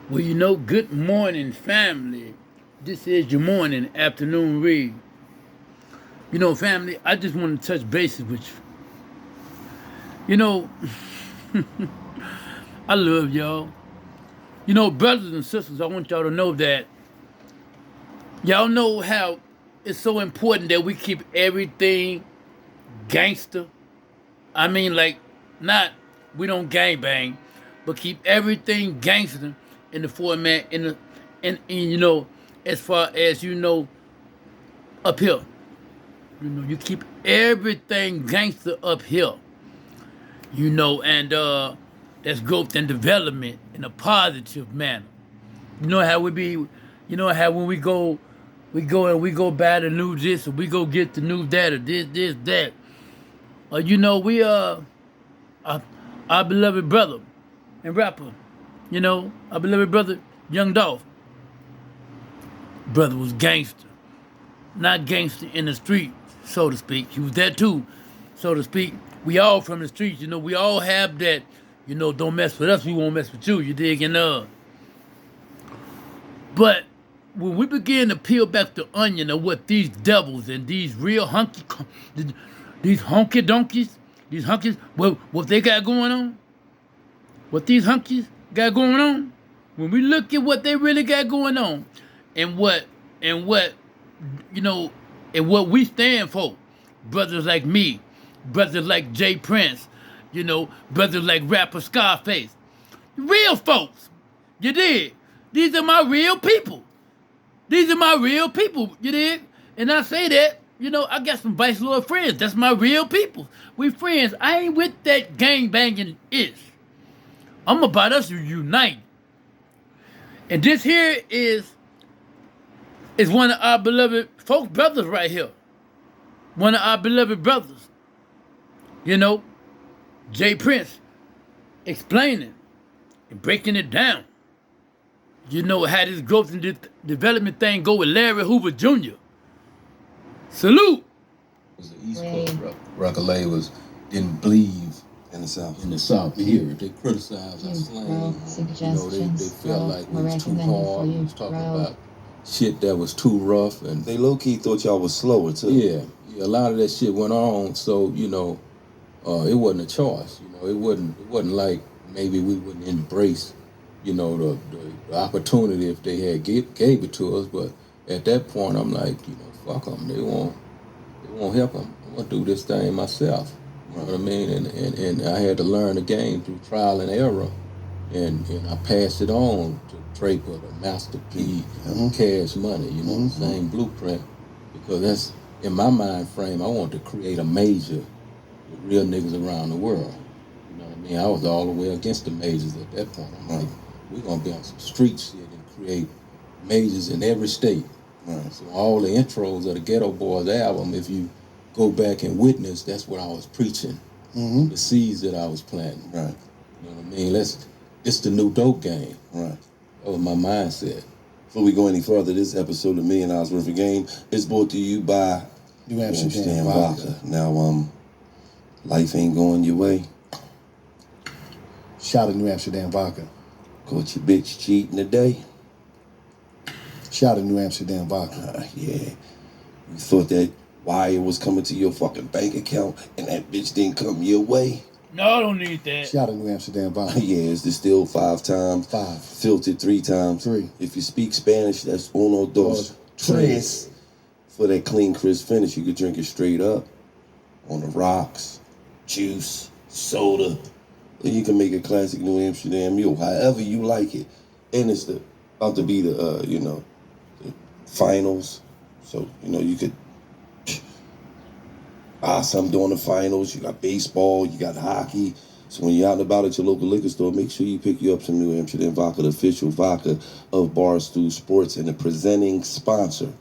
Well, good morning, family. This is your morning, afternoon read. Family, I just want to touch bases with you. You know, I love y'all. Brothers and sisters, I want y'all to know that y'all know how it's so important that we keep everything gangster. I mean, like, not we don't gang bang, but keep everything gangster in the format in as far as up here. You keep everything gangster up here. And that's growth and development in a positive manner. You know how we be, how when we go buy the new this or we go get the new that or this, that. We our beloved brother and rapper, our beloved brother, Young Dolph. Brother was gangster. Not gangster in the street, so to speak. He was that too, so to speak. We all from the streets, we all have that, don't mess with us, we won't mess with you, you dig? But when we begin to peel back the onion of what these devils and these real these honky donkeys, these hunkies, what they got going on, what these hunkies got going on, when we look at what they really got going on, and what and what we stand for, brothers like me, brothers like Jay Prince, brothers like rapper Scarface, real folks, you dig? These are my real people. These are my real people, you dig? And I say that, I got some Vice Lord friends. That's my real people. We friends. I ain't with that gang banging ish. I'm about us to unite. And this here is one of our beloved folks, brothers right here. One of our beloved brothers. Jay Prince explaining and breaking it down. How this growth and development thing go with Larry Hoover Jr. Salute. It was the East Coast record labels didn't believe in the South. In the South here. They criticized our slang. They felt like we was too hard. We was talking about shit that was too rough, and they low-key thought y'all was slower too. Yeah, a lot of that shit went on, so it wasn't a choice. It wasn't like maybe we wouldn't embrace the opportunity if they had gave it to us, but at that point I'm like, fuck them. They won't help them. I'm gonna do this thing myself. You know what I mean? And I had to learn the game through trial and error, and I passed it on to Draper, the Master P, Cash Money. The same blueprint, because that's in my mind frame. I want to create a major with real niggas around the world. You know what I mean? I was all the way against the majors at that point. I'm like, we're gonna be on some street shit and create majors in every state. Right. So all the intros of the Ghetto Boys album, if you go back and witness, that's what I was preaching. The seeds that I was planting. Right. You know what I mean? It's the new dope game. Right. That was my mindset. Before we go any further, this episode of $1 Million Worth of Game is brought to you by New Amsterdam Vodka. Now, life ain't going your way. Shout out New Amsterdam Vodka. Caught your bitch cheating today. Shout out New Amsterdam Vodka. Yeah. You thought that wire was coming to your fucking bank account and that bitch didn't come your way? No, I don't need that. Shout out New Amsterdam Vodka. Yeah, it's distilled 5 times. 5. Filtered 3 times. 3. If you speak Spanish, that's uno, dos, tres. For that clean, crisp finish, you could drink it straight up. On the rocks, juice, soda. And you can make a classic New Amsterdam mule, however you like it. And it's about to be the finals. So, you could some during the finals. You got baseball, you got hockey. So when you're out and about at your local liquor store, make sure you pick you up some New Amsterdam Vodka, the official vodka of Barstool Sports and the presenting sponsor.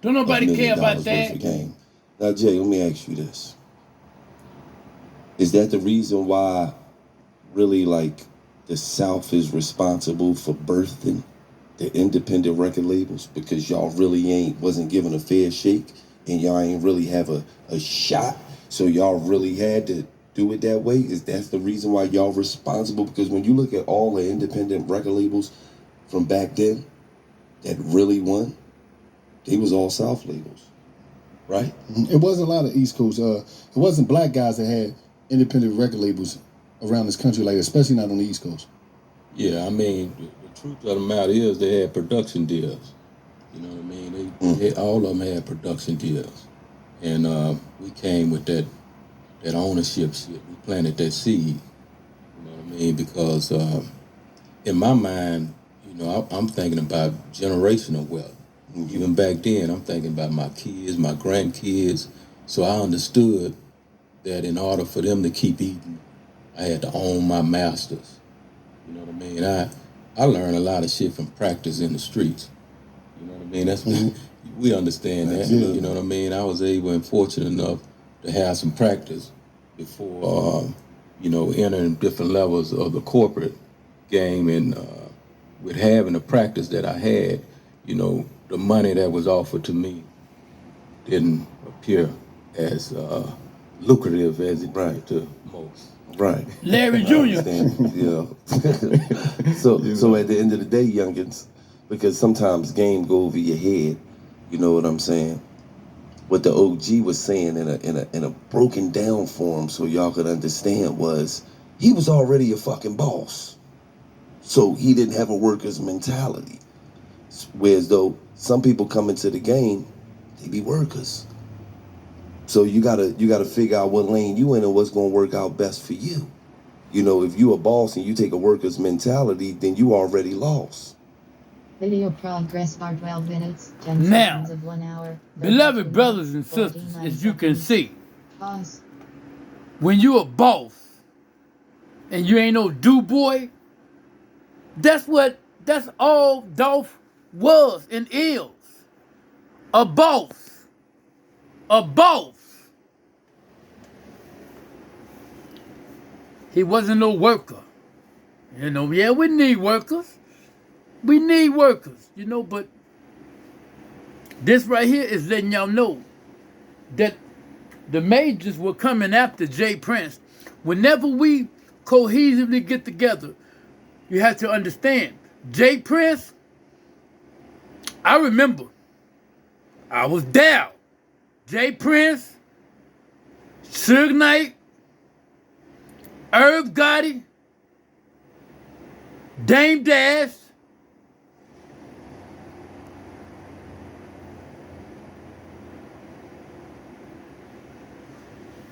Don't nobody care about that. Game. Now, Jay, let me ask you this. Is that the reason why really the South is responsible for birthing the independent record labels? Because y'all really wasn't given a fair shake and y'all ain't really have a shot, so y'all really had to do it that way? Is that the reason why y'all responsible? Because when you look at all the independent record labels from back then that really won, they was all South labels, right? It wasn't a lot of East Coast. It wasn't black guys that had independent record labels around this country like that, especially not on the East Coast. Yeah, I mean, the truth of the matter is they had production deals. You know what I mean? They all of them had production deals. And we came with that ownership shit. We planted that seed. You know what I mean? Because in my mind, you know, I'm thinking about generational wealth. Even back then, I'm thinking about my kids, my grandkids. So I understood that in order for them to keep eating, I had to own my masters. You know what I mean? I learned a lot of shit from practice in the streets. You know what I mean? That's we understand that. Yeah. You know what I mean? I was able and fortunate enough to have some practice before, you know, entering different levels of the corporate game. And with having the practice that I had, you know, the money that was offered to me didn't appear as lucrative as it did to most. Right. Larry Jr. Yeah. So at the end of the day, youngins, because sometimes game go over your head, you know what I'm saying? What the OG was saying in a broken down form so y'all could understand was he was already a fucking boss. So he didn't have a worker's mentality. Whereas though some people come into the game, they be workers. So you gotta figure out what lane you in and what's gonna work out best for you. You know, if you a boss and you take a worker's mentality, then you already lost. Video progress bar 12 minutes, 10 Now, seconds of 1 hour. Beloved brothers and sisters, 49 as you can seconds. see, Pause. when you a boss and you ain't no do boy, that's all Dolph was and is. A boss. A boss. He wasn't no worker. You know, yeah, we need workers. We need workers, you know, but this right here is letting y'all know that the majors were coming after Jay Prince. Whenever we cohesively get together, you have to understand, Jay Prince, I remember, I was down. Jay Prince, Suge Knight, Irv Gotti, Dame Dash,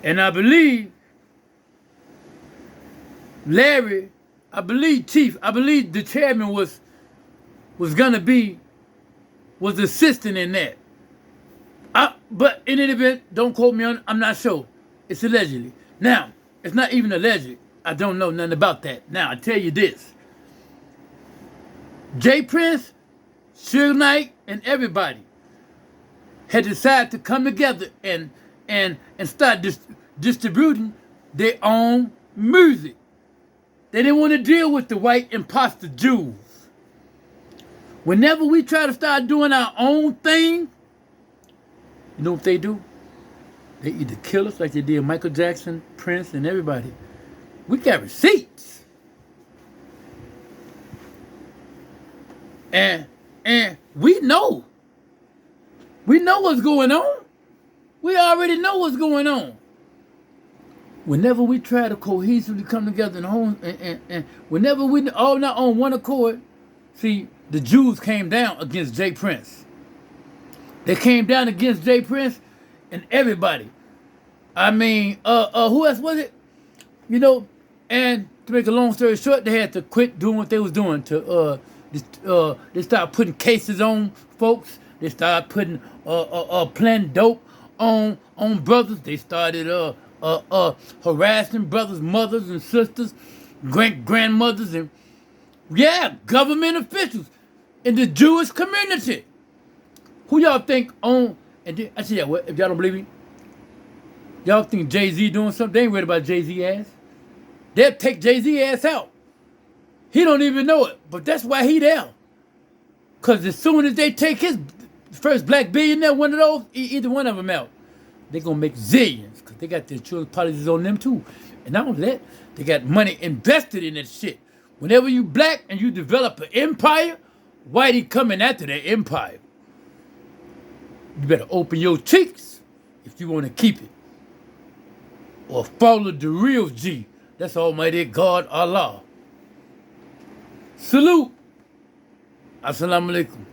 and I believe Larry, I believe Chief, I believe the chairman was assisting in that. But in any event, don't quote me on, I'm not sure. It's allegedly. Now, it's not even alleged. I don't know nothing about that. Now, I tell you this. Jay Prince, Suge Knight, and everybody had decided to come together and start distributing their own music. They didn't want to deal with the white imposter Jews. Whenever we try to start doing our own thing, you know what they do? They either kill us like they did Michael Jackson, Prince, and everybody. We got receipts. And we know. We know what's going on. We already know what's going on. Whenever we try to cohesively come together and whenever we all not on one accord, see, the Jews came down against Jay Prince. They came down against Jay Prince and everybody. I mean, who else was it? You know, and to make a long story short, they had to quit doing what they was doing. They started putting cases on folks. They started putting planting dope on brothers. They started harassing brothers, mothers, and sisters, grandmothers, and government officials in the Jewish community. Who y'all think own? And then, I tell you what, if y'all don't believe me, y'all think Jay-Z doing something? They ain't worried about Jay-Z ass. They'll take Jay-Z ass out. He don't even know it, but that's why he there. Because as soon as they take his first black billionaire, one of those, either one of them out, they going to make zillions because they got their insurance policies on them too. And not only that, they got money invested in that shit. Whenever you black and you develop an empire, Whitey coming after the empire. You better open your cheeks if you want to keep it. Or follow the real G. That's Almighty God Allah. Salute. Assalamu alaikum.